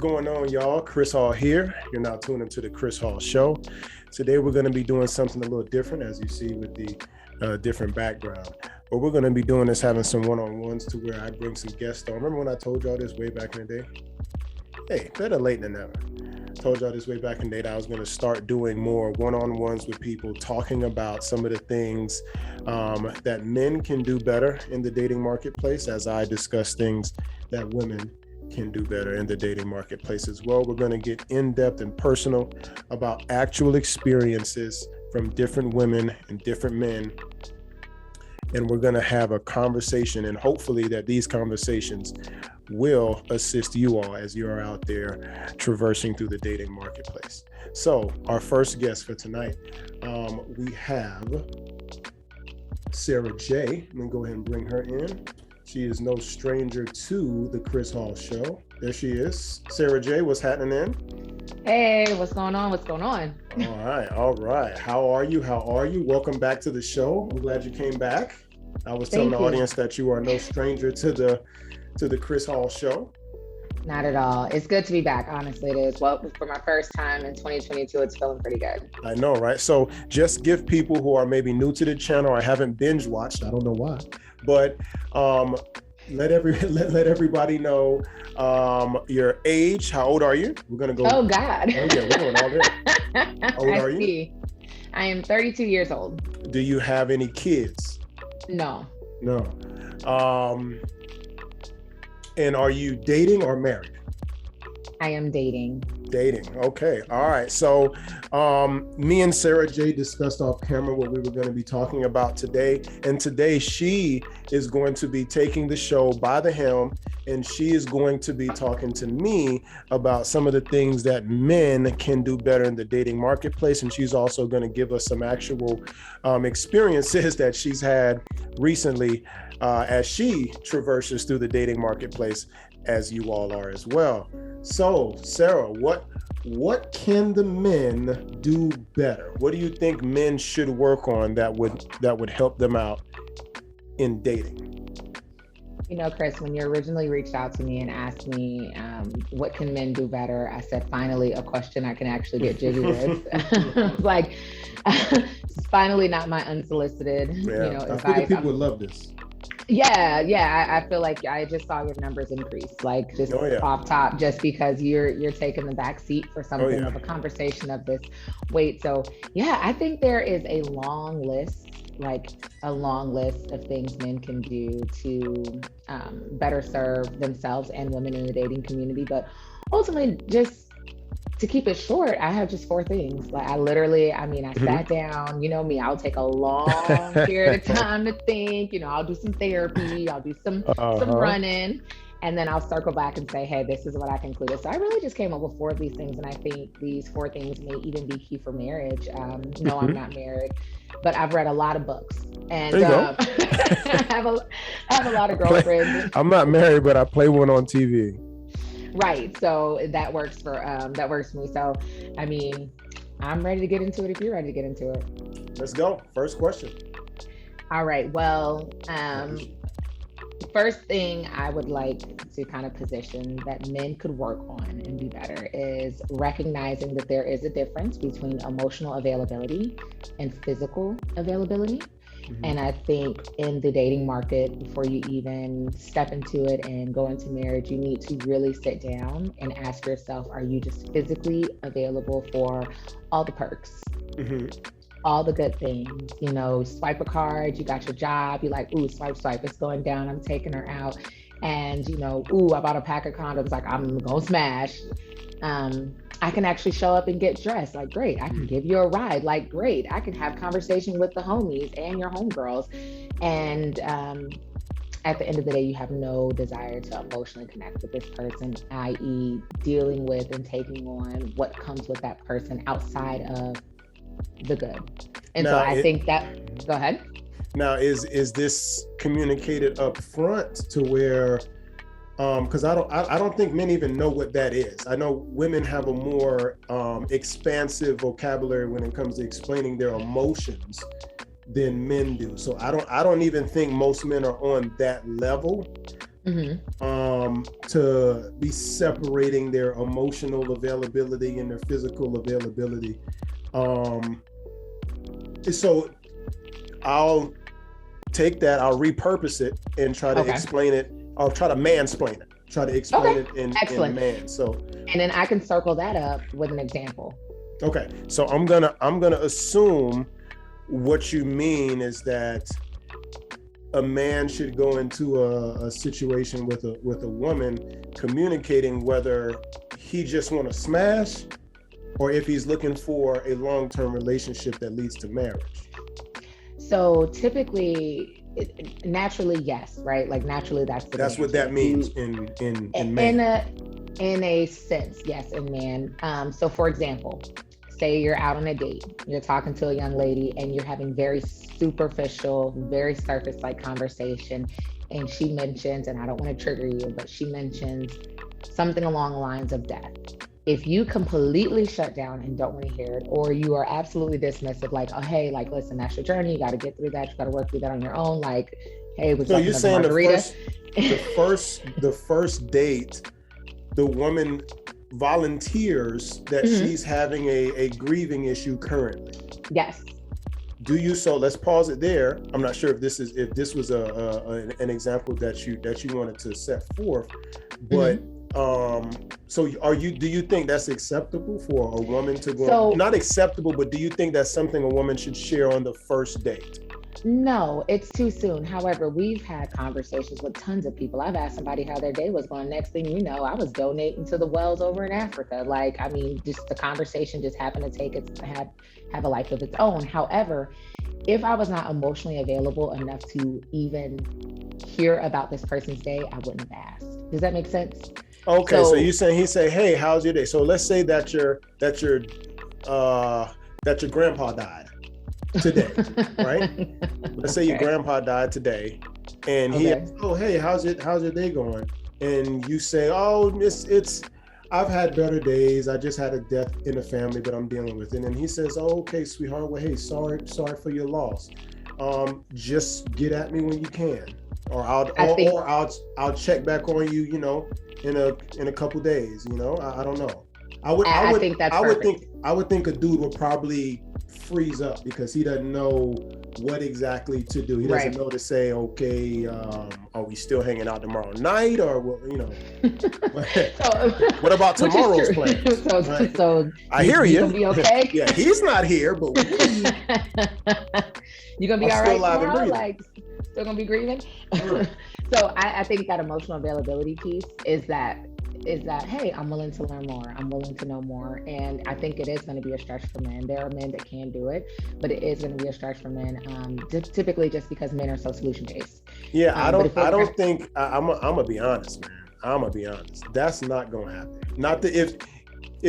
going on, y'all? Chris Hall here. You're now tuned into the Chris Hall Show. Today we're going to be doing something a little different, as you see with the different background. What we're going to be doing is having some one-on-ones to where I bring some guests on. Remember when I told y'all this way back in the day? Hey, better late than never. Told y'all this way back in the day that I was going to start doing more one-on-ones with people, talking about some of the things that men can do better in the dating marketplace, as I discuss things that women can do better in the dating marketplace as well. We're going to get in-depth and personal about actual experiences from different women and different men. And we're going to have a conversation, and hopefully that these conversations will assist you all as you are out there traversing through the dating marketplace. So our first guest for tonight, we have Sara J. Let me go ahead and bring her in. She is no stranger to the Chris Hall Show. There she is. Sara J, what's happening in? Hey, what's going on? What's going on? All right. How are you? Welcome back to the show. I'm glad you came back. I was telling the audience that you are no stranger to the Chris Hall Show. Not at all. It's good to be back. Honestly, it is. Well, for my first time in 2022, it's feeling pretty good. I know, right? So just give people who are maybe new to the channel or haven't binge watched, I don't know why, but let everybody know your age. How old are you? We're gonna go. Oh God. Oh yeah, we're going all there. How old are you? I am 32 years old. Do you have any kids? No. And are you dating or married? I am dating. Okay. All right. So me and Sara J discussed off camera what we were going to be talking about today. And today she is going to be taking the show by the helm, and she is going to be talking to me about some of the things that men can do better in the dating marketplace. And she's also going to give us some actual experiences that she's had recently as she traverses through the dating marketplace, as you all are as well. So, Sara, what can the men do better? What do you think men should work on that would help them out in dating? You know, Chris, when you originally reached out to me and asked me, what can men do better? I said, finally, a question I can actually get jiggy with. Like, it's finally not my unsolicited, advice. I figured people would love this. Yeah. I feel like I just saw your numbers increase, like just off top, just because you're taking the back seat for something of a conversation of this weight. So yeah, I think there is a long list of things men can do to better serve themselves and women in the dating community. But ultimately, just to keep it short, I have just 4 things. Like I sat down, you know me, I'll take a long period of time to think, I'll do some therapy, I'll do some running, and then I'll circle back and say, hey, this is what I concluded. So I really just came up with 4 of these things. And I think these 4 things may even be key for marriage. No, I'm not married, but I've read a lot of books, and I have a lot of girlfriends. I'm not married, but I play one on TV. Right. So that works for me. So, I mean, I'm ready to get into it if you're ready to get into it. Let's go. First question. All right. Well, first thing I would like to kind of position that men could work on and do better is recognizing that there is a difference between emotional availability and physical availability. And I think in the dating market, before you even step into it and go into marriage, you need to really sit down and ask yourself, are you just physically available for all the perks, all the good things? Swipe a card, you got your job, you're like, ooh, swipe, it's going down, I'm taking her out. And, ooh, I bought a pack of condoms, like I'm gonna smash. I can actually show up and get dressed. Like, great. I can give you a ride. Like, great. I can have conversation with the homies and your homegirls. And at the end of the day, you have no desire to emotionally connect with this person, i.e. dealing with and taking on what comes with that person outside of the good. And now, so I think that, go ahead. Now, is this communicated up front to where, because I don't think men even know what that is. I know women have a more expansive vocabulary when it comes to explaining their emotions than men do. So I don't even think most men are on that level to be separating their emotional availability and their physical availability. So I'll take that, I'll repurpose it and try to explain it. I'll try to mansplain it, try to explain it in man. So, and then I can circle that up with an example. Okay, so I'm gonna assume what you mean is that a man should go into a situation with a woman, communicating whether he just want to smash or if he's looking for a long-term relationship that leads to marriage. So typically, naturally, yes, right? Like naturally, that's what that means in man. In a sense, yes, in man. So for example, say you're out on a date, you're talking to a young lady and you're having very superficial, very surface-like conversation. And she mentions, and I don't want to trigger you, but she mentions something along the lines of death. If you completely shut down and don't want to hear it, or you are absolutely dismissive, like, oh, hey, like, listen, that's your journey. You got to get through that. You got to work through that on your own. Like, hey, so you're saying the first date, the woman volunteers that she's having a grieving issue currently. Yes. Do you? So let's pause it there. I'm not sure if this was an example that you wanted to set forth, but so do you think that's acceptable for a woman to go? So, not acceptable, but do you think that's something a woman should share on the first date? No, it's too soon. However, we've had conversations with tons of people. I've asked somebody how their day was going. Next thing you know, I was donating to the wells over in Africa. Like, I mean, just the conversation just happened to have a life of its own. However, if I was not emotionally available enough to even hear about this person's day, I wouldn't have asked. Does that make sense? Okay, so you saying he say, "Hey, how's your day?" So let's say that your grandpa died today, right? Let's say your grandpa died today, and he asked, "Oh, hey, how's your day going?" And you say, "Oh, it's I've had better days. I just had a death in the family, but I'm dealing with it." And he says, "Oh, okay, sweetheart. Well, hey, sorry for your loss. Just get at me when you can, or I'll check back on you, in a couple days. I don't know. I would think a dude would probably freeze up because he doesn't know what exactly to do. He doesn't know to say, okay, are we still hanging out tomorrow night, or what about tomorrow's plans? So I hear you. Gonna be okay? Yeah, he's not here, but you gonna be all right tomorrow? Like, still gonna be grieving? So I think that emotional availability piece is that, hey, I'm willing to learn more. I'm willing to know more. And I think it is going to be a stretch for men. There are men that can do it, but it is going to be a stretch for men, typically just because men are so solution based. Yeah, I don't think, I'm gonna be honest, man. I'm gonna be honest. That's not gonna happen. Not that if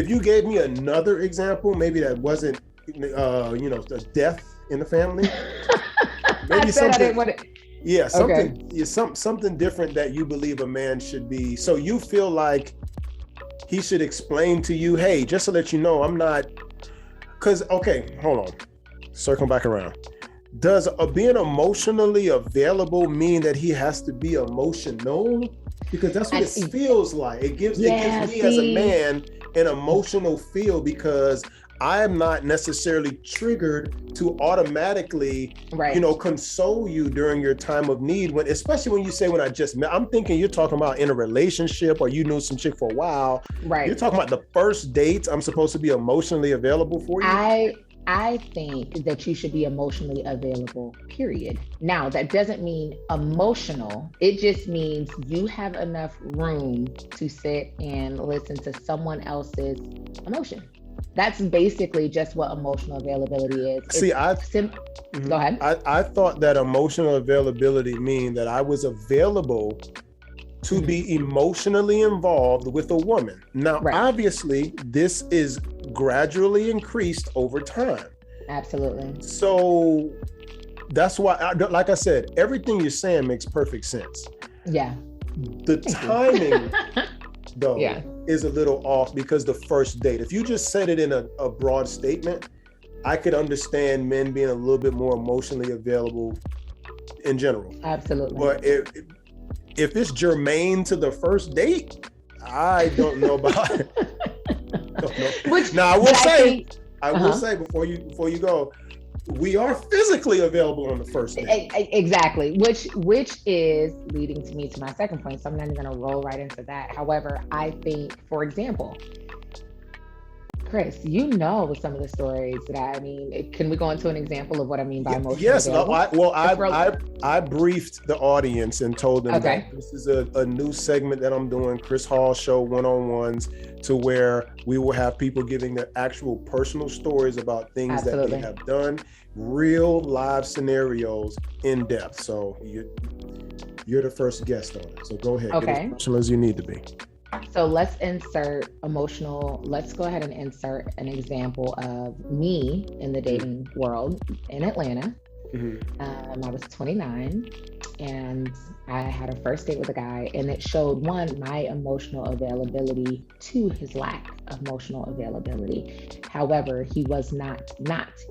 you gave me another example, maybe that wasn't, the death in the family. Maybe something. Yeah, something different that you believe a man should be. So you feel like he should explain to you, hey, just to let you know, I'm not, because, okay, hold on, circle back around. Does being emotionally available mean that he has to be emotional? Because that's what it feels like. It gives me as a man an emotional feel, because I am not necessarily triggered to automatically, console you during your time of need. Especially when you say, when I just met, I'm thinking you're talking about in a relationship, or you knew some chick for a while. Right. You're talking about the first dates. I'm supposed to be emotionally available for you. I think that you should be emotionally available, period. Now, that doesn't mean emotional. It just means you have enough room to sit and listen to someone else's emotion. That's basically just what emotional availability is. Go ahead. I thought that emotional availability mean that I was available to be emotionally involved with a woman. Now, obviously, this is gradually increased over time. Absolutely. So that's why, like I said, everything you're saying makes perfect sense. Yeah. The timing, though, is a little off, because the first date, if you just said it in a broad statement, I could understand men being a little bit more emotionally available in general. Absolutely. But if it's germane to the first date, I don't know about it. Now I will say before you go, we are physically available on the first date. Exactly, which is leading to me to my second point. So I'm not even going to roll right into that. However, I think, for example, Chris, you know some of the stories that can we go into an example of what I mean by emotional? Yes, I briefed the audience and told them that this is a new segment that I'm doing, Chris Hall Show one-on-ones, to where we will have people giving their actual personal stories about things that they have done, real live scenarios in depth. So you're the first guest on it. So go ahead, get as personal as you need to be. So let's go ahead and insert an example of me in the dating world in Atlanta. I was 29 and I had a first date with a guy, and it showed my emotional availability to his lack of emotional availability. However, he was not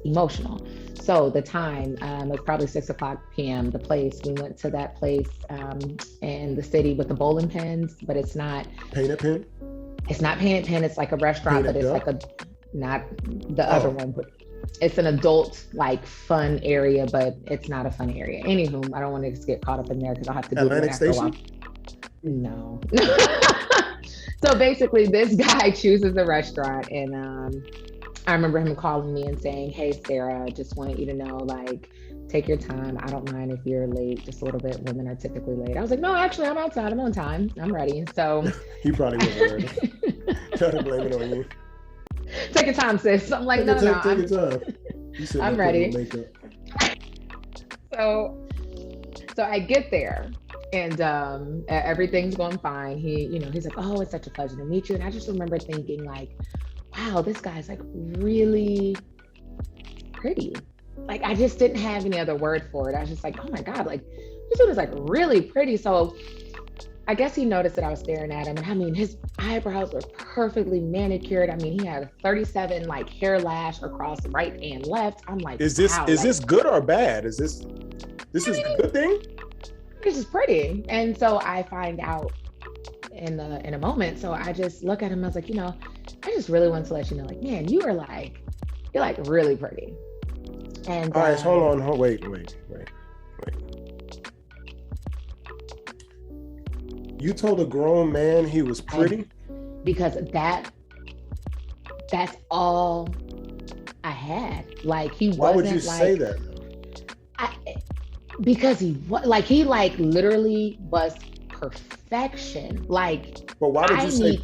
emotional. So the time, it was probably 6:00 p.m. The place, we went to that place in the city with the bowling pins, but it's not Painted Pen. It's not Painted Pen. It's like a restaurant, but it's not the other one, but it's an adult fun area, but it's not a fun area. Anywho, I don't want to just get caught up in there because I'll have to do it after a while. No. So basically, this guy chooses a restaurant, and I remember him calling me and saying, "Hey, Sarah, just want you to know, take your time. I don't mind if you're late, just a little bit. Women are typically late." I was like, "No, actually, I'm outside. I'm on time. I'm ready." So he probably wasn't ready. Try to blame it on you. Take your time, sis. I'm like, take your time. I'm ready. So I get there, and everything's going fine. He's like, "Oh, it's such a pleasure to meet you." And I just remember thinking, wow, this guy's really pretty. I just didn't have any other word for it. I was just like, oh my God, this dude is really pretty. So I guess he noticed that I was staring at him, and his eyebrows were perfectly manicured. He had a 37 hair lash across right and left. I'm like, is this good or bad? Is this a good thing? This is pretty. And so I find out in a moment. So I just look at him. I was like, I just really want to let you know, man, you're really pretty. And all right, hold on, wait. You told a grown man he was pretty? Because that's all I had. He wasn't. Why would you say that? Because he literally was perfection. But why did you say?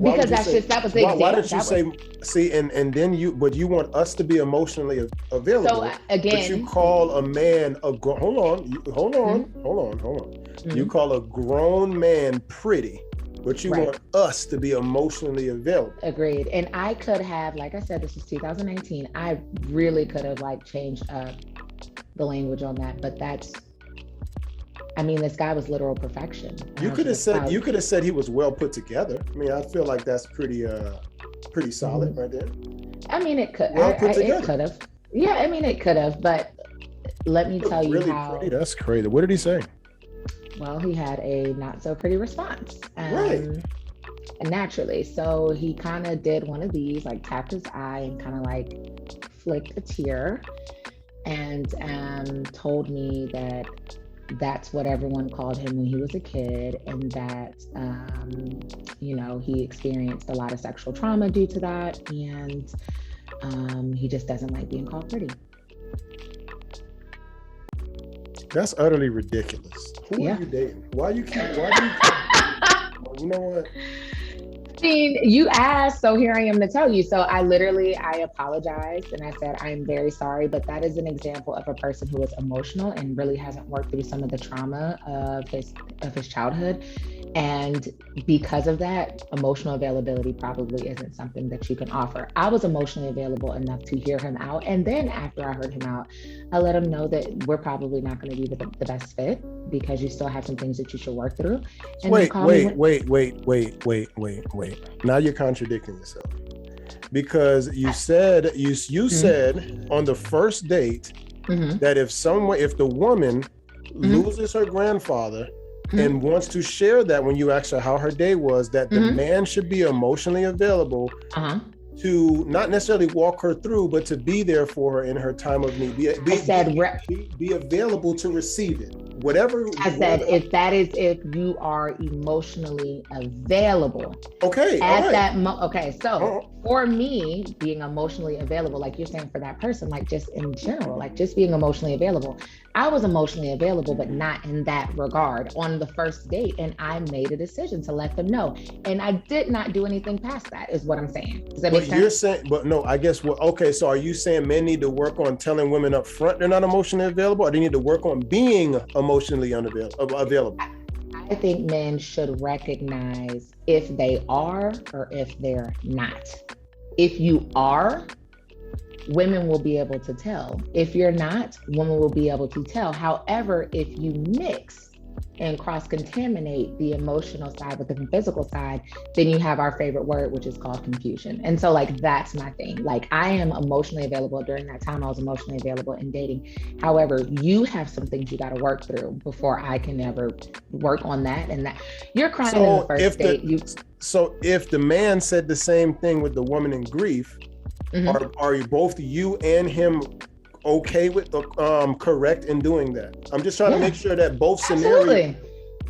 Because that was the example. Why did you say? See, and then you want us to be emotionally available. So again, but you call a man hold on. Mm-hmm. You call a grown man pretty, but you want us to be emotionally available. Agreed. And I could have, like I said, this was 2019. I really could have changed up the language on that, but this guy was literal perfection. You could have said he was well put together. I feel like that's pretty solid right there. It could. Well put together. It could have. Yeah, it could have. But let me tell you really how. Pretty. That's crazy. What did he say? Well, he had a not so pretty response. Right. Naturally. So he kind of did one of these, tapped his eye and kind of flicked a tear, and told me that that's what everyone called him when he was a kid, and that he experienced a lot of sexual trauma due to that, and he just doesn't like being called pretty. That's utterly ridiculous. Who are you dating? Why do you you know what? You asked, so here I am to tell you. So I apologized and I said, I am very sorry, but that is an example of a person who is emotional and really hasn't worked through some of the trauma of his childhood. And because of that, emotional availability probably isn't something that you can offer. I was emotionally available enough to hear him out. And then after I heard him out, I let him know that we're probably not going to be the best fit because you still have some things that you should work through. And wait. Now you're contradicting yourself. Because you said said on the first date that if the woman loses her grandfather, and wants to share that when you ask her how her day was, that the man should be emotionally available to not necessarily walk her through, but to be there for her in her time of need. Be available to receive it. If you are emotionally available. Okay. At that for me, being emotionally available, like you're saying for that person, like just in general, like just being emotionally available. I was emotionally available, but not in that regard on the first date. And I made a decision to let them know. And I did not do anything past that, is what I'm saying. Does that make sense? You're saying, but no, I guess so are you saying men need to work on telling women up front they're not emotionally available, or they need to work on being emotionally available? I think men should recognize if they are or if they're not. If you are, women will be able to tell. If you're not, women will be able to tell. However, if you mix and cross-contaminate the emotional side with the physical side, then you have our favorite word, which is called confusion. And so like, that's my thing. Like, I am emotionally available. During that time, I was emotionally available in dating. However, you have some things you got to work through before I can ever work on that. And that you're crying in the first date. So if the man said the same thing with the woman in grief, are you both you and him okay with correct in doing that? I'm just trying to make sure that both scenarios.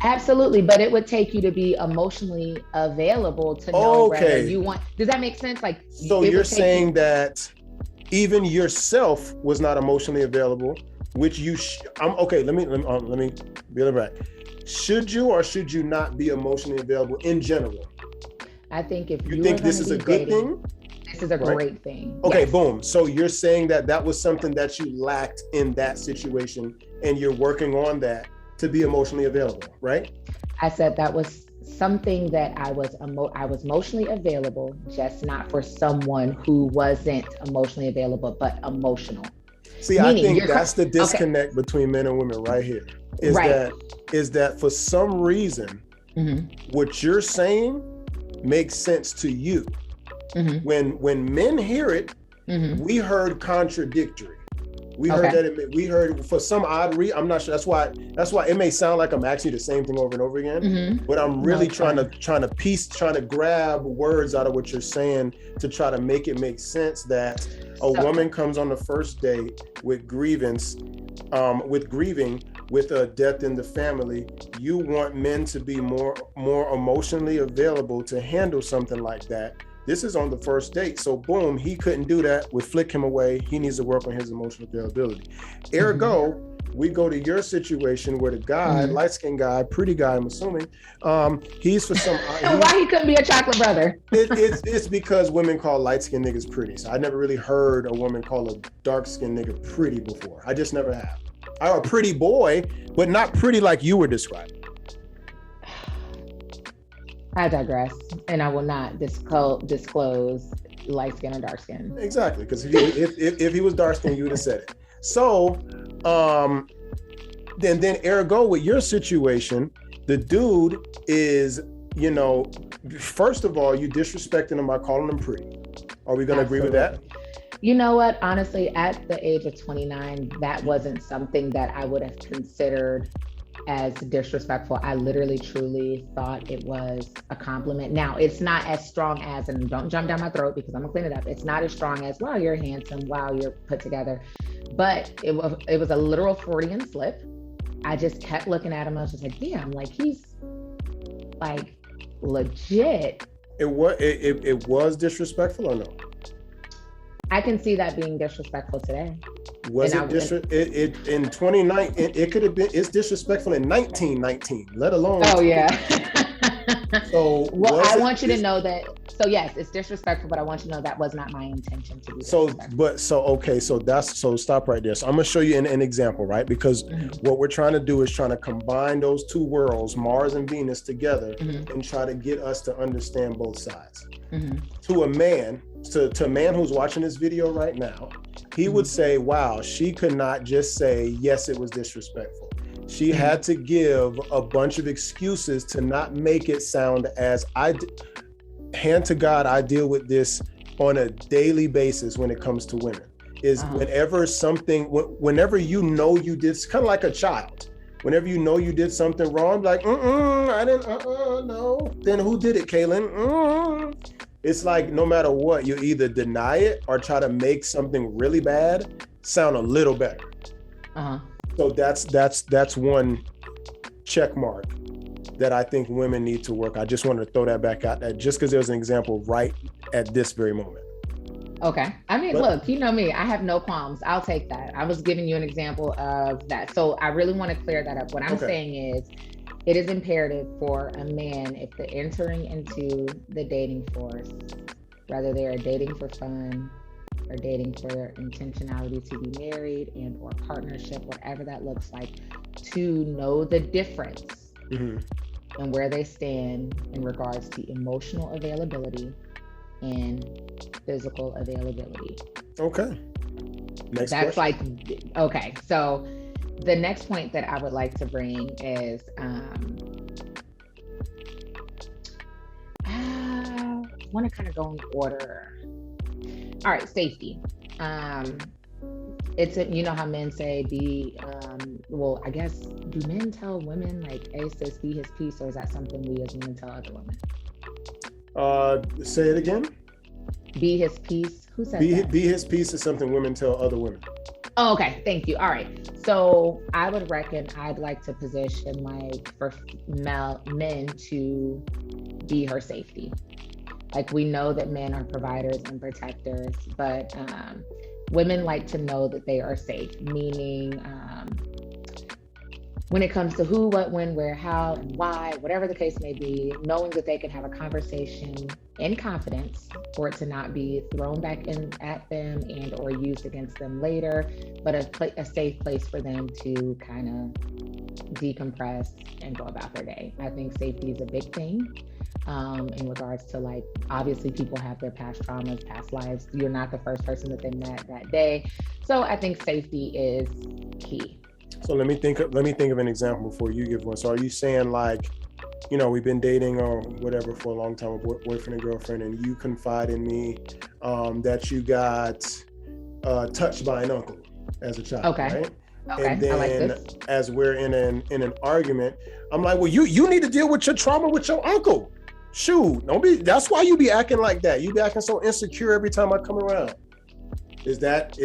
Absolutely, but it would take you to be emotionally available to know whether you want. Does that make sense? Like, so you're saying that even yourself was not emotionally available, which you. Okay. Let me be right. Should you or should you not be emotionally available in general? I think if you think this is a good thing. This is a great thing. Okay, yes. Boom. So you're saying that was something that you lacked in that situation, and you're working on that to be emotionally available, right? I said that was something that I was emotionally available, just not for someone who wasn't emotionally available, but emotional. See, I think that's the disconnect between men and women right here. Is that for some reason, what you're saying makes sense to you. When men hear it, we heard contradictory. We heard for some odd reason. I'm not sure. That's why it may sound like I'm asking you the same thing over and over again. But I'm really trying to grab words out of what you're saying to try to make it make sense that a woman comes on the first date with grieving, with a death in the family. You want men to be more emotionally available to handle something like that. This is on the first date. So boom, he couldn't do that. We flick him away. He needs to work on his emotional availability. Ergo, we go to your situation where the guy, light-skinned guy, pretty guy, I'm assuming, he's for some... Why he couldn't be a chocolate brother? It's because women call light-skinned niggas pretty. So I never really heard a woman call a dark-skinned nigga pretty before. I just never have. I'm a pretty boy, but not pretty like you were describing. I digress, and I will not disclose light skin or dark skin. Exactly, because if he was dark skin, you would have said it. So, then ergo with your situation, the dude is, first of all, you disrespecting him by calling him pretty. Are we going to agree with that? You know what? Honestly, at the age of 29, that wasn't something that I would have considered as disrespectful. I literally, truly thought it was a compliment. Now, it's not as strong as, and don't jump down my throat because I'm gonna clean it up. It's not as strong as, wow, you're handsome, wow, you're put together. But it was a literal Freudian slip. I just kept looking at him. I was just like, damn, like he's like legit. It was disrespectful or no? I can see that being disrespectful today. Was it in 2019? It could have been. It's disrespectful in 1919, let alone. Oh yeah. So I want you to know that. So yes, it's disrespectful, but I want you to know that was not my intention to be disrespectful. So stop right there. So I'm gonna show you an example, right? Because what we're trying to do is trying to combine those two worlds, Mars and Venus, together, and try to get us to understand both sides. To a man who's watching this video right now, he would say, wow, she could not just say, yes, it was disrespectful. She had to give a bunch of excuses to not make it sound as hand to God, I deal with this on a daily basis when it comes to women. Whenever you did, it's kind of like a child. Whenever you know you did something wrong, like, I didn't, no. Then who did it, Kaylin? It's like no matter what, you either deny it or try to make something really bad sound a little better. So that's one check mark that I think women need to work. I just wanted to throw that back out there just because there's an example right at this very moment. Okay. I mean, look, you know me, I have no qualms. I'll take that. I was giving you an example of that. So I really want to clear that up. What I'm saying is, it is imperative for a man, if they're entering into the dating force, whether they are dating for fun or dating for their intentionality to be married and or partnership, whatever that looks like, to know the difference and where they stand in regards to emotional availability and physical availability. Okay. Next That's question. like, okay. So the next point that I would like to bring is, I want to kind of go in order. All right, safety. It's you know how men say well, I guess, do men tell women like, hey sis, be his piece, or is that something we as men tell other women? Say it again. Be his piece. Who said that? Be his piece is something women tell other women. Oh, okay, thank you. All right. So I would reckon I'd like to position like for men to be her safety. Like, we know that men are providers and protectors, but women like to know that they are safe, meaning when it comes to who, what, when, where, how, and why, whatever the case may be, knowing that they can have a conversation in confidence for it to not be thrown back in at them and or used against them later, but a safe place for them to kind of decompress and go about their day. I think safety is a big thing in regards to, like, obviously people have their past traumas, past lives. You're not the first person that they met that day. So I think safety is key. So let me think of an example before you give one. So are you saying, like, you know, we've been dating or whatever for a long time, a boyfriend and girlfriend, and you confide in me that you got touched by an uncle as a child, right? Okay, and then I like this. As we're in an argument, I'm like, well, you need to deal with your trauma with your uncle. Shoot, that's why you be acting like that. You be acting so insecure every time I come around. Is that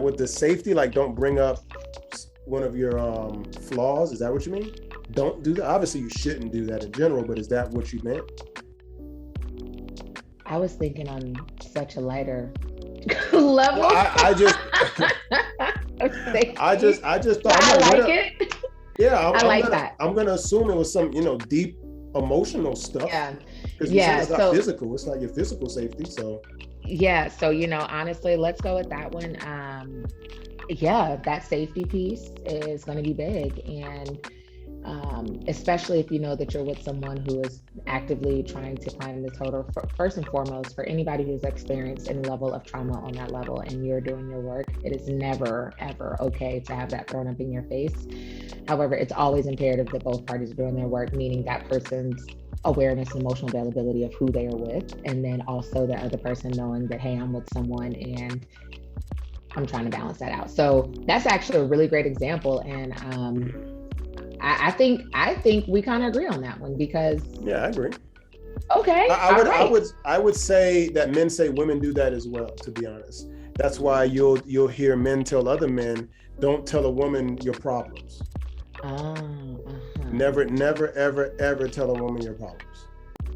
what the safety, like, don't bring up one of your flaws? Is that what you mean? Don't do that. Obviously you shouldn't do that in general, but is that what you meant? I was thinking on such a lighter level. Well, I just thought, I like it. Yeah, I like that. I'm gonna assume it was some, deep emotional stuff. Yeah. Because it's not physical. It's not your physical safety. So yeah. So, honestly, let's go with that one. That safety piece is going to be big. And especially if you know that you're with someone who is actively trying to climb the total, first and foremost, for anybody who's experienced any level of trauma on that level and you're doing your work, it is never, ever okay to have that thrown up in your face. However, it's always imperative that both parties are doing their work, meaning that person's awareness and emotional availability of who they are with, and then also the other person knowing that, hey, I'm with someone and I'm trying to balance that out. So that's actually a really great example. And I think we kind of agree on that one because. Yeah, I agree. Okay. I would say that men say women do that as well, to be honest. That's why you'll hear men tell other men, don't tell a woman your problems. Never, ever tell a woman your problems.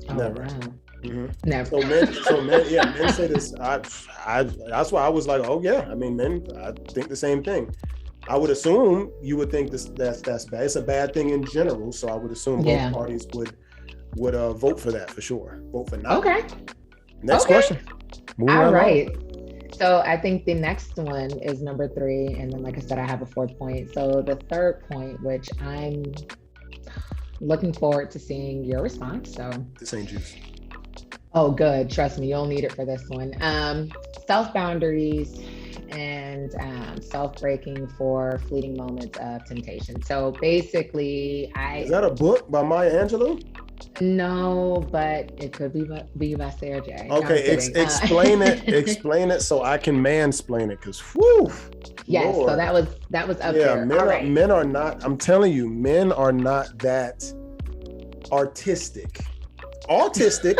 Never. Wow. Mm-hmm. Never. So men say this. That's why I was like, oh yeah. I mean, men, I think the same thing. I would assume you would think that's bad. It's a bad thing in general. So I would assume both parties would vote for that for sure. Vote for not. Okay. Next question. All right. So I think the next one is number 3. And then, like I said, I have a 4th point. So the 3rd point, which I'm looking forward to seeing your response. So this ain't juice. Oh, good. Trust me, you'll need it for this one. Self-boundaries and self-breaking for fleeting moments of temptation. So basically, Is that a book by Maya Angelou? No, but it could be by Sarah J. No, I'm Okay, kidding. explain it. Explain it so I can mansplain it. Cause whew, Yes, so Lord. that was up Yeah, there. All right. men are not. I'm telling you, men are not that artistic. Autistic,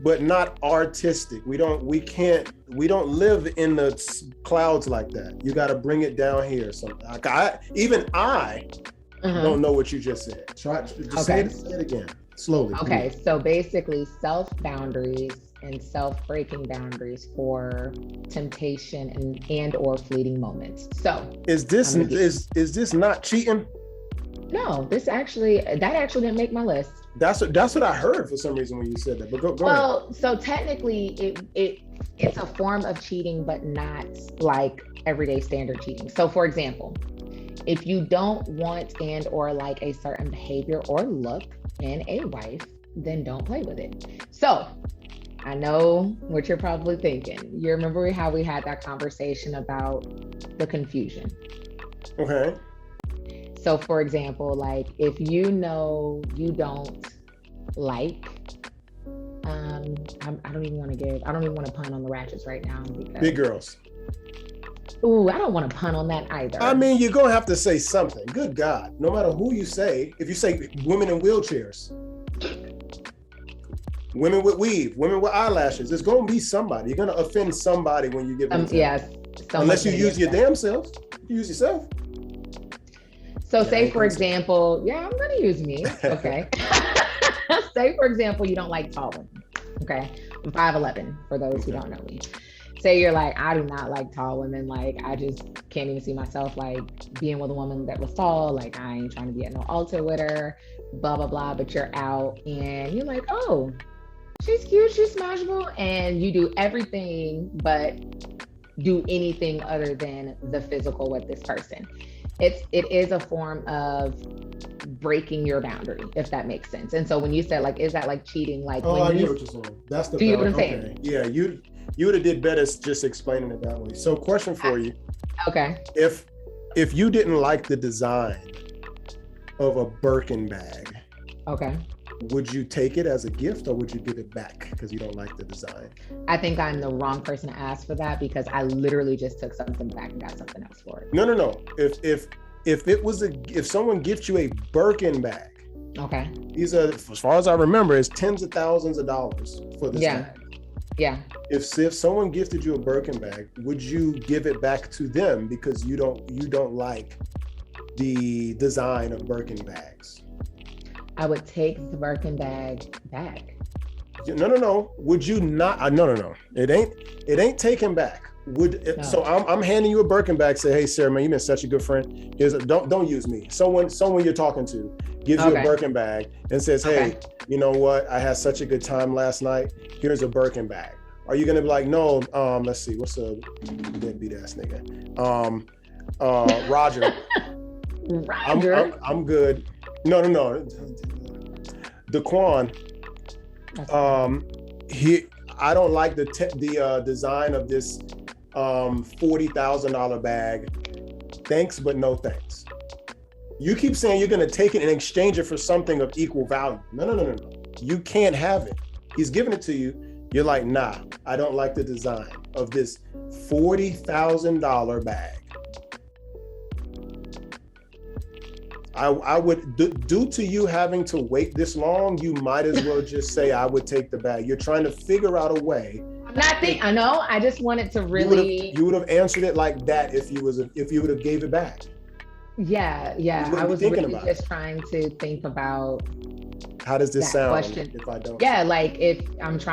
but not artistic. We don't live in the clouds like that. You got to bring it down here. Something. I don't know what you just said. Say it again slowly. Okay, so basically self boundaries and self-breaking boundaries for temptation and or fleeting moments. So is this not cheating? No, that actually didn't make my list. That's what I heard for some reason when you said that. But go ahead. So technically it's a form of cheating, but not like everyday standard cheating. So for example, if you don't want and or like a certain behavior or look in a wife, then don't play with it. So I know what you're probably thinking. You remember how we had that conversation about the confusion. Okay. So for example, like if you know you don't like, I don't even want to pun on the ratchets right now. Because, big girls. Ooh, I don't want to pun on that either. I mean, you're gonna have to say something. Good God, no matter who you say, if you say women in wheelchairs, women with weave, women with eyelashes, it's gonna be somebody. You're gonna offend somebody when you give them. Yes. Unless you use your damn self. You use yourself. So say for example, I'm gonna use me. Okay. Say for example, you don't like tall women. Okay. I'm 5'11" for those who don't know me. Say you're like, I do not like tall women. Like, I just can't even see myself like being with a woman that was tall. Like, I ain't trying to be at no altar with her, blah, blah, blah. But you're out and you're like, oh, she's cute, she's smashable. And you do everything but do anything other than the physical with this person. It is a form of breaking your boundary, if that makes sense. And so when you said like, is that like cheating? Like, I get what you're saying. That's the. Do you know what I'm saying? Yeah, you would have did better just explaining it that way. So, question for you. Okay. If you didn't like the design of a Birkin bag, okay, would you take it as a gift or would you give it back because you don't like the design? I think I'm the wrong person to ask for that because I literally just took something back and got something else for it. No. If someone gifts you a Birkin bag, okay, these are, as far as I remember, it's tens of thousands of dollars for this bag. Yeah. If someone gifted you a Birkin bag, would you give it back to them because you don't like the design of Birkin bags? I would take the Birkin bag back. No. Would you not? No. It ain't taken back. So I'm handing you a Birkin bag. Say, hey, Sarah, man, you've been such a good friend. Don't use me. Someone you're talking to gives you a Birkin bag and says, hey, you know what? I had such a good time last night. Here's a Birkin bag. Are you gonna be like, no? Let's see. What's a deadbeat ass nigga? Roger. Roger. I'm good. No. Daquan. I don't like the design of this $40,000 bag. Thanks, but no thanks. You keep saying you're gonna take it and exchange it for something of equal value. No. You can't have it. He's giving it to you. You're like, nah, I don't like the design of this $40,000 bag. I would, due to you having to wait this long, you might as well just say, I would take the bag. You're trying to figure out a way. I'm not thinking, I know, I just wanted to really. You would have answered it like that if you would have gave it back. Yeah. I was really just trying to think about. How does this sound question. If I don't? Yeah, like if I was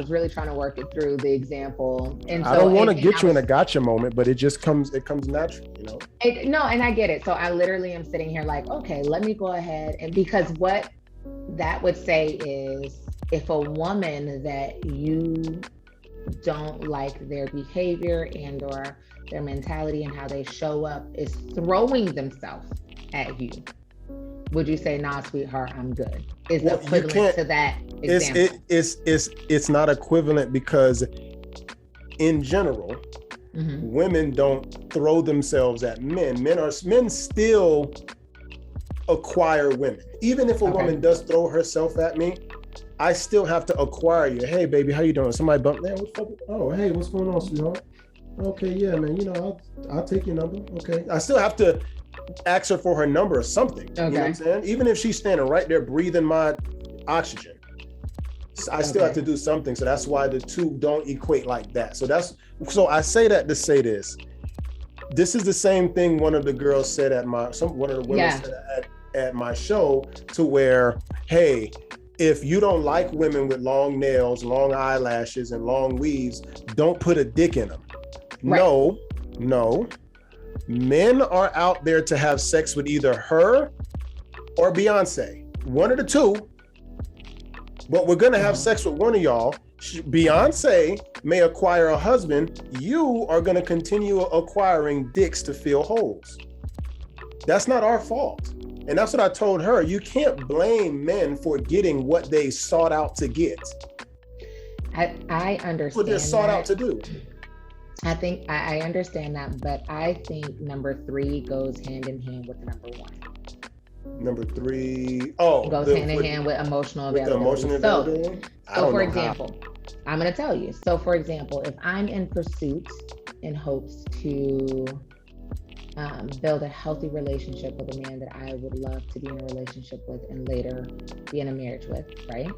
really trying to work it through the example. And so, I don't want to get you in a gotcha moment, but it comes naturally, you know? And I get it. So I literally am sitting here like, okay, let me go ahead. And because what that would say is if a woman that you don't like their behavior and or their mentality and how they show up is throwing themselves at you, would you say, nah, sweetheart, I'm good? Is equivalent to that example? It's not equivalent because in general, women don't throw themselves at men. Men still acquire women. Even if a woman does throw herself at me, I still have to acquire you. Hey, baby, how you doing? Somebody bumped there. Oh, hey, what's going on, sweetheart? Okay, yeah, man. You know, I'll take your number. Okay, I still have to ask her for her number or something. You know what I'm saying? Even if she's standing right there breathing my oxygen, I still have to do something. So that's why the two don't equate like that. So I say that to say this. This is the same thing one of the girls said one of the women said at my show, to where, hey, if you don't like women with long nails, long eyelashes, and long weaves, don't put a dick in them. Right. No. Men are out there to have sex with either her or Beyonce. One of the two. But we're going to have sex with one of y'all. Beyonce may acquire a husband. You are going to continue acquiring dicks to fill holes. That's not our fault. And that's what I told her. You can't blame men for getting what they sought out to get. I understand what they're sought out to do. I think I understand that, but I think number 3 goes hand in hand with number 1. Number 3, goes hand in hand with emotional availability. So for example, I'm going to tell you. So for example, if I'm in pursuit in hopes to build a healthy relationship with a man that I would love to be in a relationship with and later be in a marriage with, right?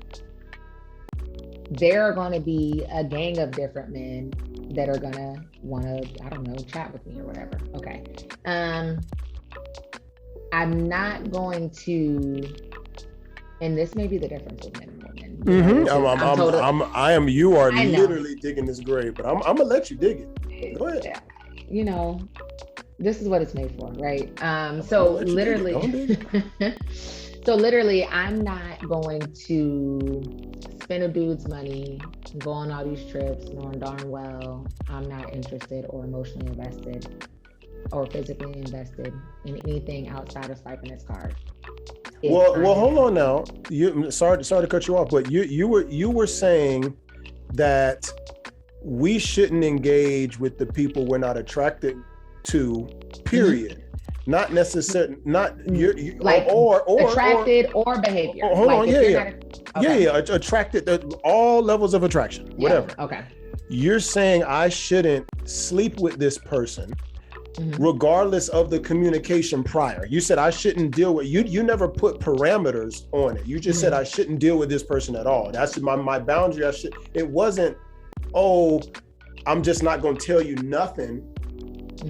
There are going to be a gang of different men that are going to want to, I don't know, chat with me or whatever. Okay. I'm not going to, and this may be the difference with men and women. Mm-hmm. You are literally digging this grave, but I'm going to let you dig it. Go ahead. You know, this is what it's made for, right? So literally, I'm not going to spend a dude's money, go on all these trips, knowing darn well I'm not interested or emotionally invested or physically invested in anything outside of swiping his card. Well, hold on now. Sorry to cut you off, but you were saying that we shouldn't engage with the people we're not attracted to, period. Mm-hmm. Not necessarily, not you're like or attracted or behavior. Hold on, attracted, all levels of attraction, whatever. Yeah, okay. You're saying I shouldn't sleep with this person, regardless of the communication prior. You said I shouldn't deal with you. You never put parameters on it. You just said I shouldn't deal with this person at all. That's my boundary. It wasn't, I'm just not going to tell you nothing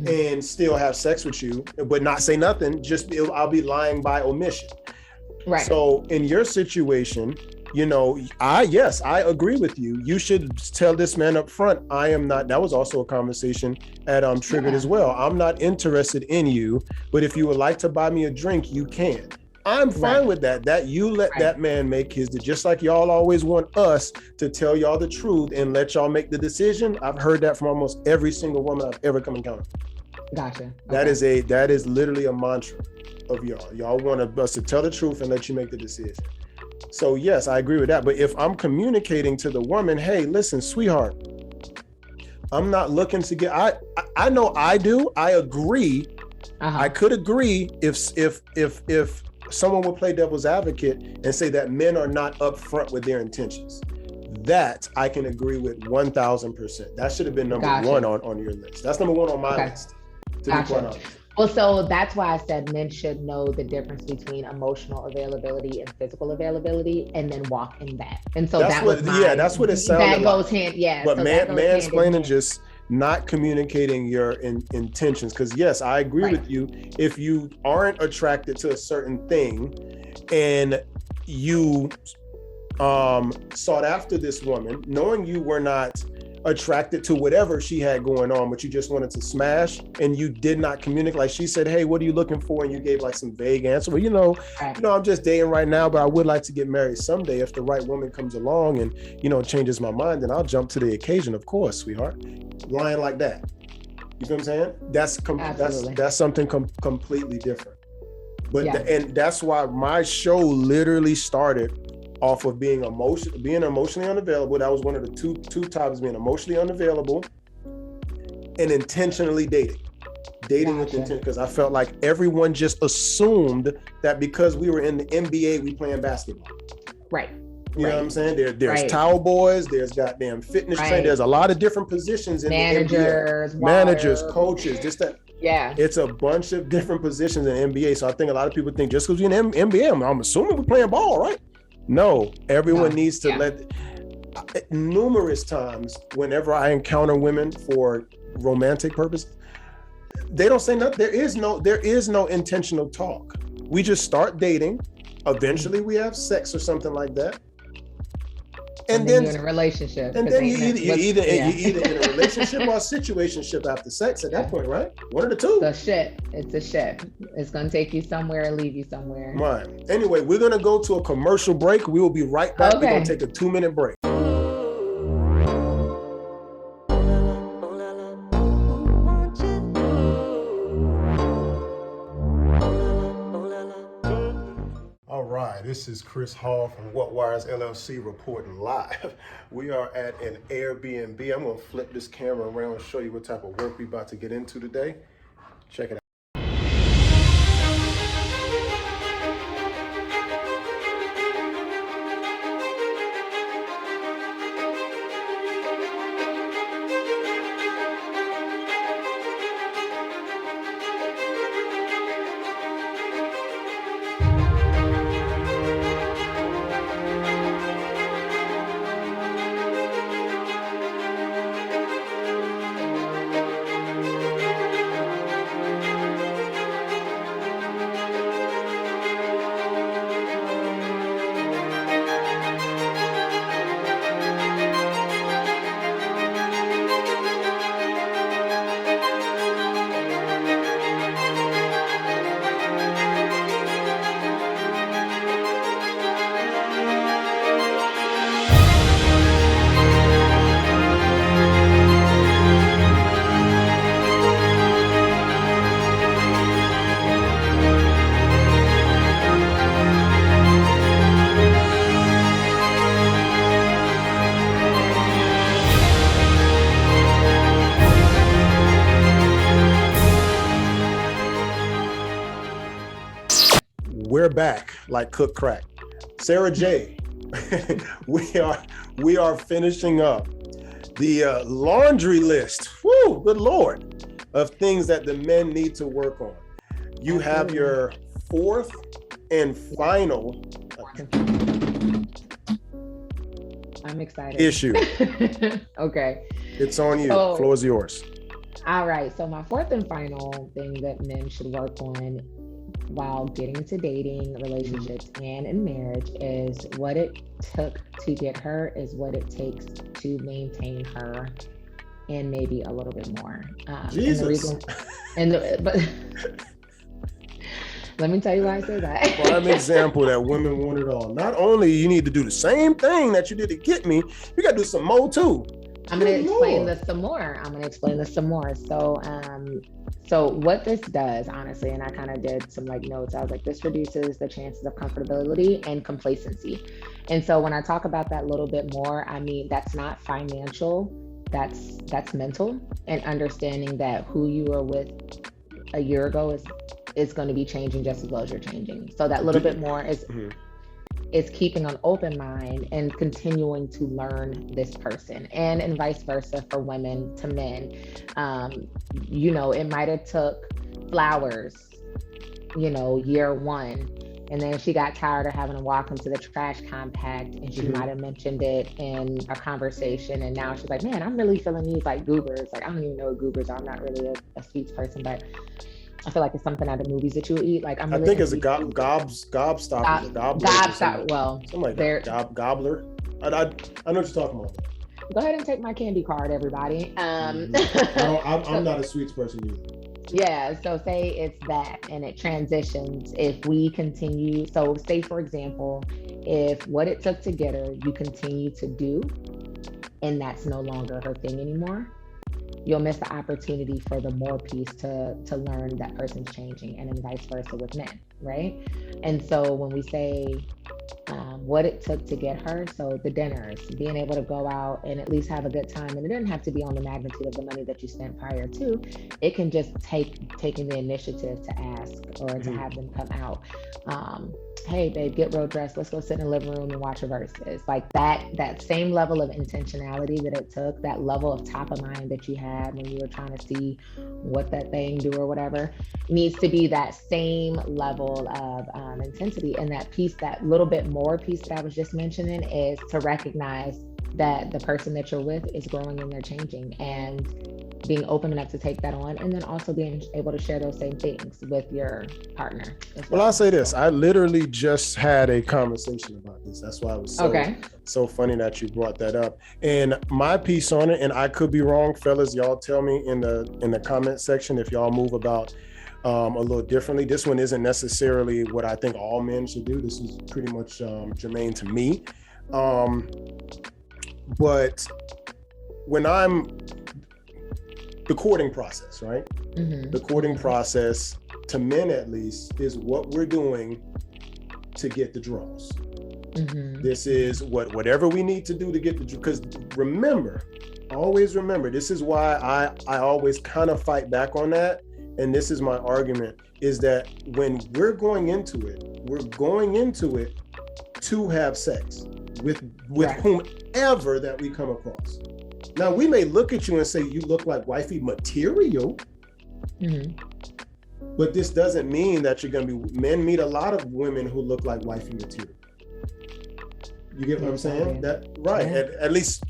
and still have sex with you, but not say nothing. I'll be lying by omission. Right. So in your situation, I agree with you. You should tell this man up front, I am not, that was also a conversation at Triggered as well. I'm not interested in you, but if you would like to buy me a drink, you can. I'm fine with that. That you let that man make just like y'all always want us to tell y'all the truth and let y'all make the decision. I've heard that from almost every single woman I've ever come encounter. Gotcha. Okay. That is literally a mantra of y'all. Y'all want us to tell the truth and let you make the decision. So yes, I agree with that. But if I'm communicating to the woman, hey, listen, sweetheart, I'm not looking to get, I know I do. I agree. I could agree if someone would play devil's advocate and say that men are not upfront with their intentions. That I can agree with 1,000%. That should have been number one on your list. That's number one on my list. To be quite honest. Well, so that's why I said men should know the difference between emotional availability and physical availability, and then walk in that. And so that's what it sounds like. That goes hand, But so mansplaining just not communicating your intentions. Because yes, I agree with you. If you aren't attracted to a certain thing, and you sought after this woman, knowing you were not attracted to whatever she had going on, but you just wanted to smash, and you did not communicate. Like she said, hey, what are you looking for? And you gave like some vague answer. Well, I'm just dating right now, but I would like to get married someday. If the right woman comes along and, changes my mind, then I'll jump to the occasion, of course, sweetheart. Lying like that. You know what I'm saying? That's something completely different. But and that's why my show literally started off of being emotionally unavailable. That was one of the two topics: being emotionally unavailable and intentionally dating. dating with intent, because I felt like everyone just assumed that because we were in the NBA, we playing basketball. Right. You know what I'm saying? There's towel boys, there's goddamn fitness trainers, there's a lot of different positions in managers, the NBA. Managers, coaches, just that. Yeah. It's a bunch of different positions in the NBA. So I think a lot of people think just because we're in the NBA, I'm assuming we're playing ball, right? No, everyone needs to let, numerous times, whenever I encounter women for romantic purposes, they don't say nothing. There is no intentional talk. We just start dating. Eventually we have sex or something like that. And then you're in a relationship. And then you're either in a relationship or a situationship after sex at that point, right? One of the two. It's a ship. It's going to take you somewhere and leave you somewhere. Right. Anyway, we're going to go to a commercial break. We will be right back. We're going to take a 2-minute break. This is Chris Hall from What Wires LLC reporting live. We are at an Airbnb. I'm going to flip this camera around and show you what type of work we're about to get into today. Check it out. We're back like cooked crack. Sara J, we are finishing up the laundry list. Woo, good Lord, of things that the men need to work on. You have your fourth and final. I'm excited. Issue. Okay. It's on you. The floor is yours. All right. So my fourth and final thing that men should work on while getting into dating, relationships, and in marriage is what it took to get her is what it takes to maintain her, and maybe a little bit more. Jesus. But let me tell you why I say that. Prime example that women want it all. Not only you need to do the same thing that you did to get me, you got to do some more too. I'm going to explain this some more. So what this does, honestly, and I kind of did some notes, I was like, this reduces the chances of comfortability and complacency. And so when I talk about that a little bit more, I mean, that's not financial, that's mental, and understanding that who you were with a year ago is going to be changing just as well as you're changing. So that little bit more is keeping an open mind and continuing to learn this person, and vice versa for women to men. It might have took flowers, year one, and then she got tired of having to walk into the trash compact, and she might have mentioned it in a conversation, and now she's like, man, I'm really feeling these goobers. I don't even know what goobers are. I'm not really a sweets person, but I feel like it's something out of movies that you eat. I think it's a gobstopper. Well, something like that. Gobbler. I know what you're talking about. Go ahead and take my candy card, everybody. I'm not a sweets person either. Yeah, so say it's that and it transitions. If we continue, so say for example, if what it took to get her, you continue to do, and that's no longer her thing anymore, you'll miss the opportunity for the more piece to learn that person's changing, and then vice versa with men, right? And so when we say what it took to get her. So the dinners, being able to go out and at least have a good time. And it doesn't have to be on the magnitude of the money that you spent prior to. It can just taking the initiative to ask or to have them come out. Hey babe, get real dressed. Let's go sit in the living room and watch Reverses. Like that same level of intentionality that it took, that level of top of mind that you had when you were trying to see what that thing do or whatever, needs to be that same level of intensity. And that piece, that little bit more piece that I was just mentioning, is to recognize that the person that you're with is growing and they're changing, and being open enough to take that on, and then also being able to share those same things with your partner as well. Well, I'll say this. I literally just had a conversation about this. That's why it was so funny that you brought that up. And my piece on it, and I could be wrong, fellas, y'all tell me in the comment section if y'all move about a little differently. This one isn't necessarily what I think all men should do. This is pretty much germane to me. But when the courting process, right? The courting process, to men at least, is what we're doing to get the draws. This is whatever we need to do to get the, because always remember, this is why I always kind of fight back on that. And this is my argument, is that when we're going into it to have sex with whomever that we come across. Now, we may look at you and say, you look like wifey material, but this doesn't mean that you're going to be, men meet a lot of women who look like wifey material. You get what I'm saying? That right. At least,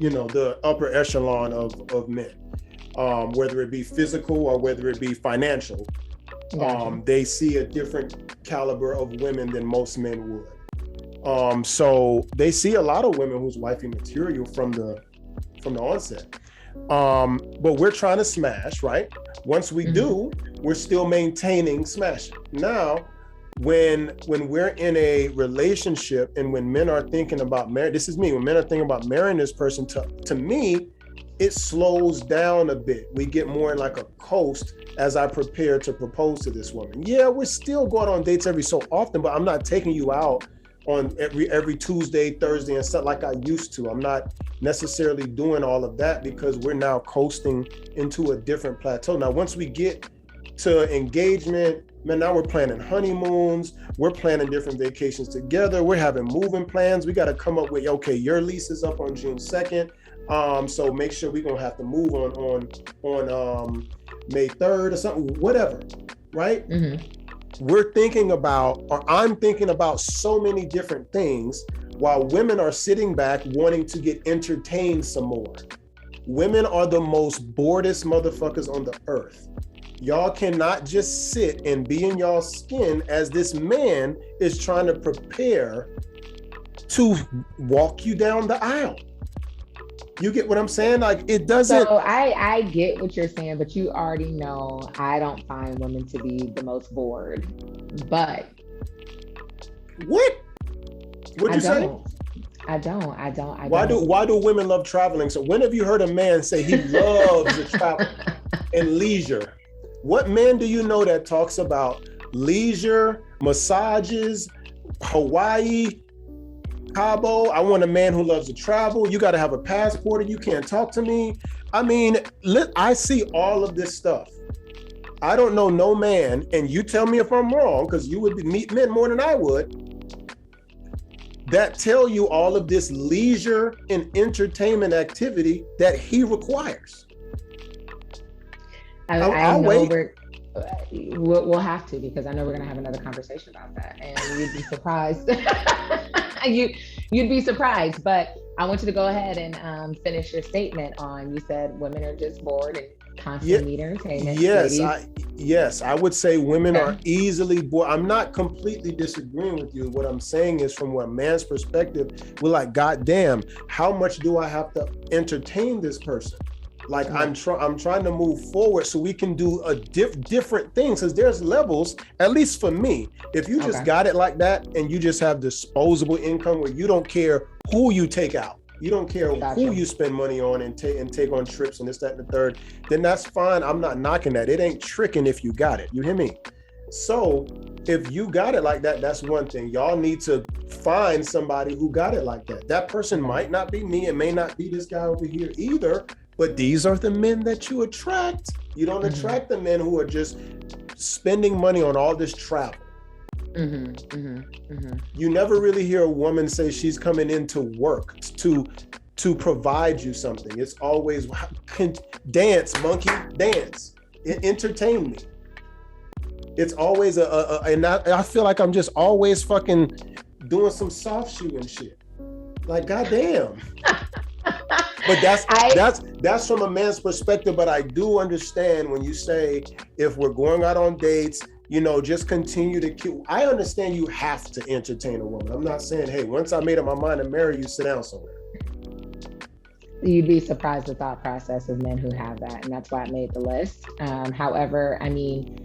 the upper echelon of men, whether it be physical or whether it be financial, they see a different caliber of women than most men would. So they see a lot of women who's wifey material from the onset. But we're trying to smash, right? Once we do, we're still maintaining smashing. Now, when we're in a relationship and when men are thinking about marriage, this is me, when men are thinking about marrying this person, to me, it slows down a bit. We get more in like a coast as I prepare to propose to this woman. Yeah, we're still going on dates every so often, but I'm not taking you out on every Tuesday, Thursday, and stuff like I used to. I'm not necessarily doing all of that because we're now coasting into a different plateau. Now, once we get to engagement, man, now we're planning honeymoons, we're planning different vacations together, we're having moving plans. We got to come up with, okay, your lease is up on June 2nd. So make sure we're gonna have to move on May 3rd or something, whatever, right? We're thinking about, or I'm thinking about so many different things while women are sitting back wanting to get entertained some more. Women are the most boredest motherfuckers on the earth. Y'all cannot just sit and be in y'all skin as this man is trying to prepare to walk you down the aisle. You get what I'm saying? Like, it doesn't. So I get what you're saying, but you already know I don't find women to be the most bored. But what? What'd you say? I don't. Why do women love traveling? So when have you heard a man say he loves to travel and leisure? What man do you know that talks about leisure, massages, Hawaii, Cabo? I want a man who loves to travel. You got to have a passport or you can't talk to me. I mean, I see all of this stuff. I don't know no man, and you tell me if I'm wrong, because you would meet men more than I would, that tell you all of this leisure and entertainment activity that he requires. I know we'll have to, because I know we're going to have another conversation about that, and you'd be surprised. You'd be surprised, but I want you to go ahead and finish your statement on, you said women are just bored and constantly need entertainment. Yes, I would say women are easily bored. I'm not completely disagreeing with you. What I'm saying is, from a man's perspective, we're like, God damn, how much do I have to entertain this person? Like, I'm trying to move forward so we can do a different things, because there's levels, at least for me. If you just got it like that and you just have disposable income where you don't care who you take out, you don't care who you spend money on and take on trips and this, that, and the third, then that's fine. I'm not knocking that. It ain't tricking if you got it. You hear me? So if you got it like that, that's one thing. Y'all need to find somebody who got it like that. That person might not be me. It may not be this guy over here either, but these are the men that you attract. You don't attract the men who are just spending money on all this travel. You never really hear a woman say she's coming into work to provide you something. It's always dance, monkey, dance, entertain me. It's always and I feel like I'm just always fucking doing some soft shoe and shit. Like, goddamn. But that's from a man's perspective. But I do understand when you say, if we're going out on dates, you know, just continue to keep. I understand you have to entertain a woman. I'm not saying, hey, once I made up my mind to marry you, sit down somewhere. You'd be surprised the thought process of men who have that, and that's why I made the list. However, I mean,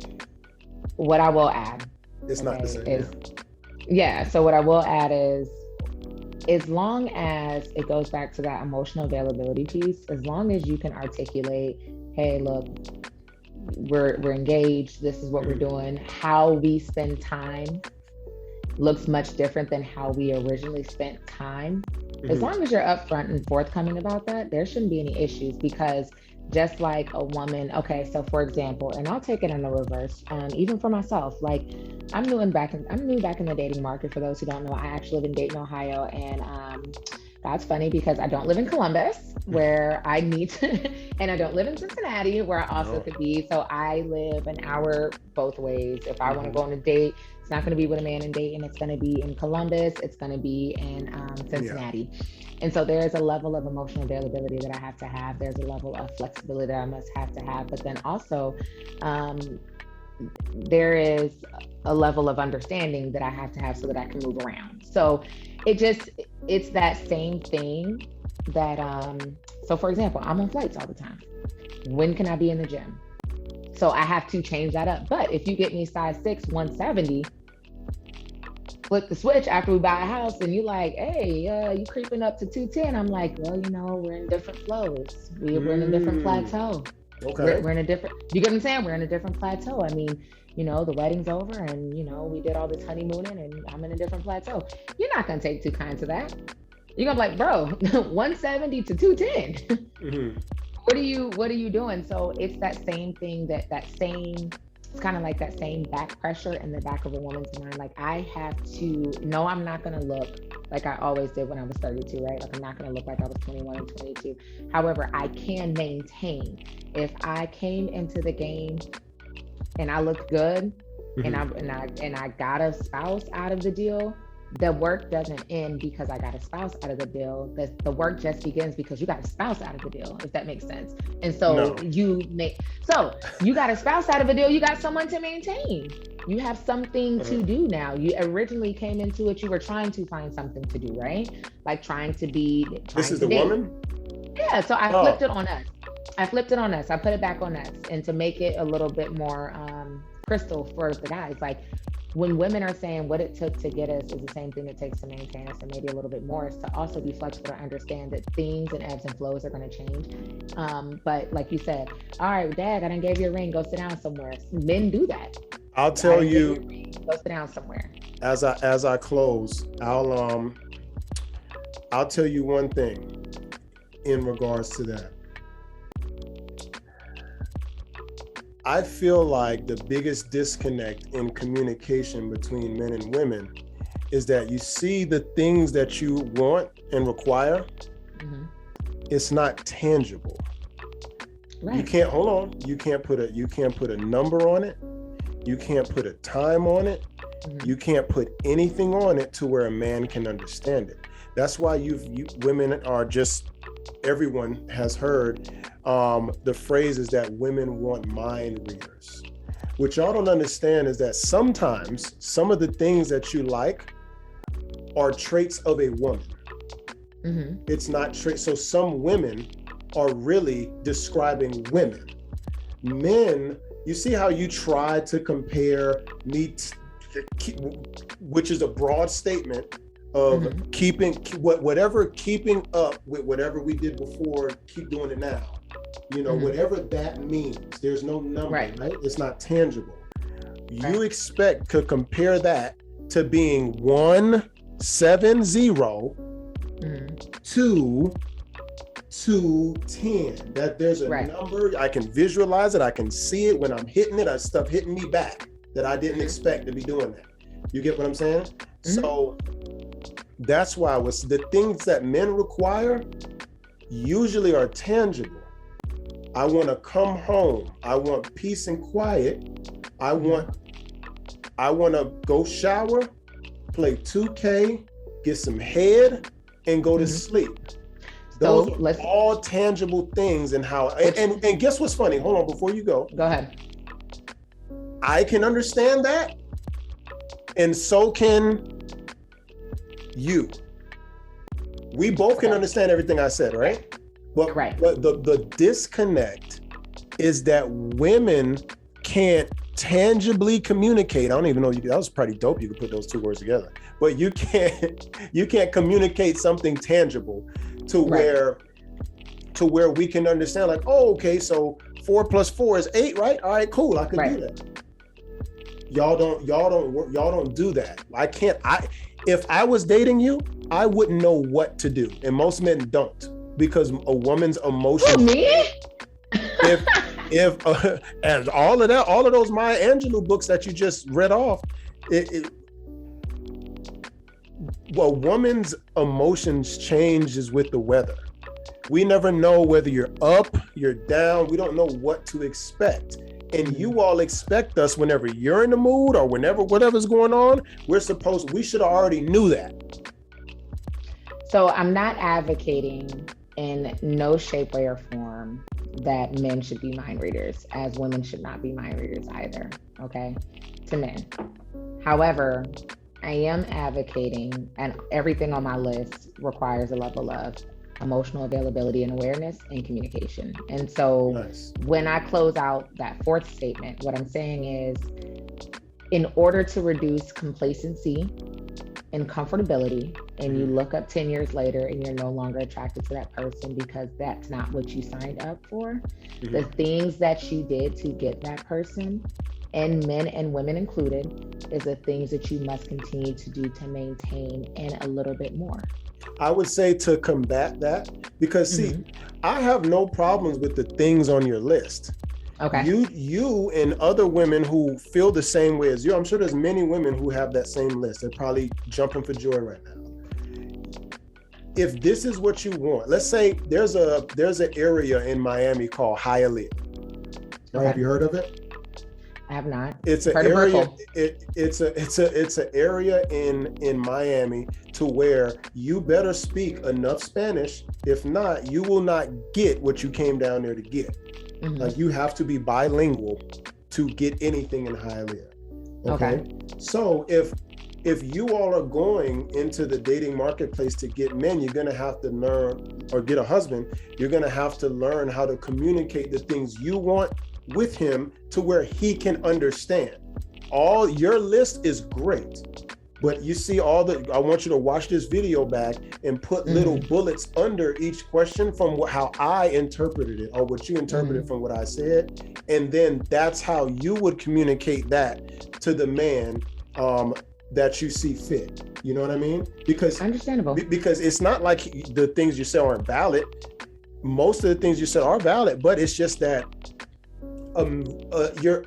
what I will add, it's not the same. So what I will add is, as long as it goes back to that emotional availability piece, as long as you can articulate, hey, look, we're engaged, this is what we're doing, how we spend time looks much different than how we originally spent time. As long as you're upfront and forthcoming about that, there shouldn't be any issues, because just like a woman, okay, so for example, and I'll take it in the reverse, even for myself, like I'm new back in the dating market. For those who don't know, I actually live in Dayton, Ohio, and that's funny because I don't live in Columbus, where I need to, and I don't live in Cincinnati, where I also could be. So I live an hour both ways. If I want to go on a date, it's not going to be with a man in Dayton. It's going to be in Columbus. It's going to be in Cincinnati. And so there's a level of emotional availability that I have to have. There's a level of flexibility that I must have to have. But then also, there is a level of understanding that I have to have so that I can move around. So it's that same thing that, so for example, I'm on flights all the time. When can I be in the gym? So I have to change that up. But if you get me size 6, 170, flip the switch after we buy a house and you like, hey, you creeping up to 210. I'm like, well, you know, we're in different flows. We're in a different plateau. Okay. We're in a different, you get what I'm saying? We're in a different plateau. I mean, you know, the wedding's over and, you know, we did all this honeymooning and I'm in a different plateau. You're not going to take too kind to that. You're going to be like, bro, 170 to 210. What are you doing? So it's that same thing, it's kind of like that same back pressure in the back of a woman's mind. Like, I have to, no, I'm not going to look like I always did when I was 32, right? Like, I'm not going to look like I was 21 and 22. However, I can maintain. If I came into the game and I looked good and I got a spouse out of the deal, the work doesn't end because I got a spouse out of the deal. The work just begins because you got a spouse out of the deal, if that makes sense. And so you got a spouse out of a deal, you got someone to maintain. You have something to do now. You originally came into it, you were trying to find something to do, right? Like this is the date. Woman? Yeah, so I flipped it on us. I put it back on us. And to make it a little bit more crystal for the guys, like, when women are saying what it took to get us is the same thing it takes to maintain us, and maybe a little bit more, is to also be flexible to understand that things and ebbs and flows are going to change. But like you said, all right, Dad, I done gave you a ring, go sit down somewhere. Men do that. I'll tell you, go sit down somewhere. As I close, I'll tell you one thing in regards to that. I feel like the biggest disconnect in communication between men and women is that you see the things that you want and require, it's not tangible. Right. You can't put a number on it. You can't put a time on it. You can't put anything on it to where a man can understand it. That's why women are just, everyone has heard the phrase is that women want mind readers. What y'all don't understand is that sometimes some of the things that you like are traits of a woman. It's not traits. So some women are really describing women. Men, you see how you try to compare me, which is a broad statement of keeping up with whatever we did before, keep doing it now. You know, whatever that means, there's no number, right? It's not tangible. You expect to compare that to being one to 10. That there's a number, I can visualize it, I can see it when I'm hitting it, stuff hitting me back that I didn't expect to be doing that. You get what I'm saying? So that's why the things that men require usually are tangible. I want to come home. I want peace and quiet. I want to go shower, play 2K, get some head, and go to sleep. Those are all tangible things, and how. And guess what's funny? Hold on, before you go. Go ahead. I can understand that, and so can you. We both can understand everything I said, right? But the disconnect is that women can't tangibly communicate. I don't even know, that was pretty dope. You could put those two words together, but you can't communicate something tangible to where we can understand, like, oh, okay, so 4 + 4 is 8, right? All right, cool, I can do that. Y'all don't do that. If I was dating you, I wouldn't know what to do, and most men don't, because a woman's emotions. Me? If and all of those Maya Angelou books that you just read off, a woman's emotions changes with the weather. We never know whether you're up, you're down. We don't know what to expect. And you all expect us, whenever you're in the mood or whenever whatever's going on, we should have already knew that. So I'm not advocating in no shape, way, or form that men should be mind readers, as women should not be mind readers either, okay, to men. However, I am advocating, and everything on my list requires a level of emotional availability and awareness and communication. And so when I close out that fourth statement, what I'm saying is, in order to reduce complacency and comfortability, and you look up 10 years later and you're no longer attracted to that person because that's not what you signed up for, the things that you did to get that person, and men and women included, is the things that you must continue to do to maintain, and a little bit more. I would say to combat that, because see, I have no problems with the things on your list. Okay. You and other women who feel the same way as you, I'm sure there's many women who have that same list. They're probably jumping for joy right now. If this is what you want, let's say there's an area in Miami called ChrisHallATL. Okay. Have you heard of it? I have not. It's an area. It's an area in Miami to where you better speak enough Spanish. If not, you will not get what you came down there to get. Like, you have to be bilingual to get anything in ChrisHallATL. Okay. So if you all are going into the dating marketplace to get men, you're gonna have to learn, or get a husband, you're gonna have to learn how to communicate the things you want with him to where he can understand. All your list is great, but you see I want you to watch this video back and put little bullets under each question from how I interpreted it, or what you interpreted from what I said. And then that's how you would communicate that to the man that you see fit. You know what I mean? Because understandable. Because it's not like the things you say aren't valid. Most of the things you said are valid, but it's just that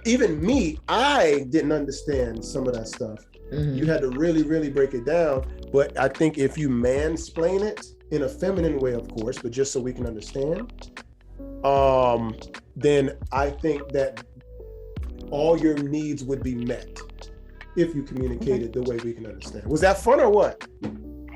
even me, I didn't understand some of that stuff. You had to really, really break it down. But I think if you mansplain it in a feminine way, of course, but just so we can understand, then I think that all your needs would be met if you communicated the way we can understand. Was that fun or what?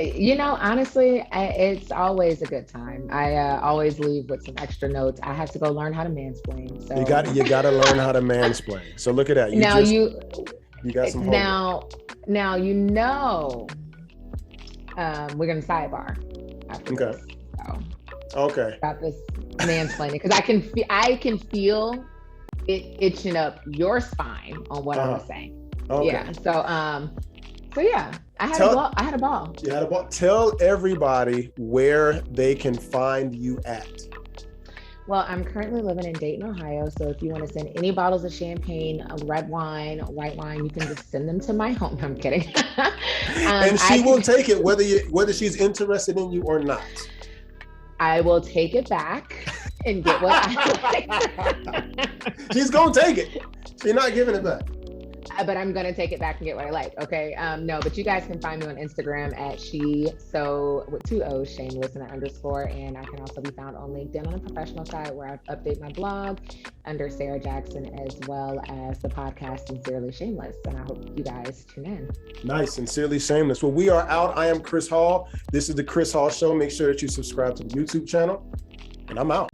You know, honestly, it's always a good time. I always leave with some extra notes. I have to go learn how to mansplain. So you got to learn how to mansplain. So look at that. You got some homework. Now you know, we're gonna sidebar after this. So, okay. About this mansplaining, because I can feel it itching up your spine on what I was saying. Okay. Yeah. So yeah, I had a ball. You had a ball. Tell everybody where they can find you at. Well, I'm currently living in Dayton, Ohio. So if you want to send any bottles of champagne, red wine, white wine, you can just send them to my home. No, I'm kidding. And I she will can, take it whether she's interested in you or not. I will take it back and get what I like. She's gonna take it. She's not giving it back. But I'm gonna take it back and get what I like. Okay. No, but you guys can find me on Instagram at with 2 O's, shameless and an underscore. And I can also be found on LinkedIn on the professional side where I update my blog under Sara Jackson, as well as the podcast Sincerely Shameless. And I hope you guys tune in. Nice, Sincerely Shameless. Well, we are out. I am Chris Hall. This is the Chris Hall Show. Make sure that you subscribe to the YouTube channel. And I'm out.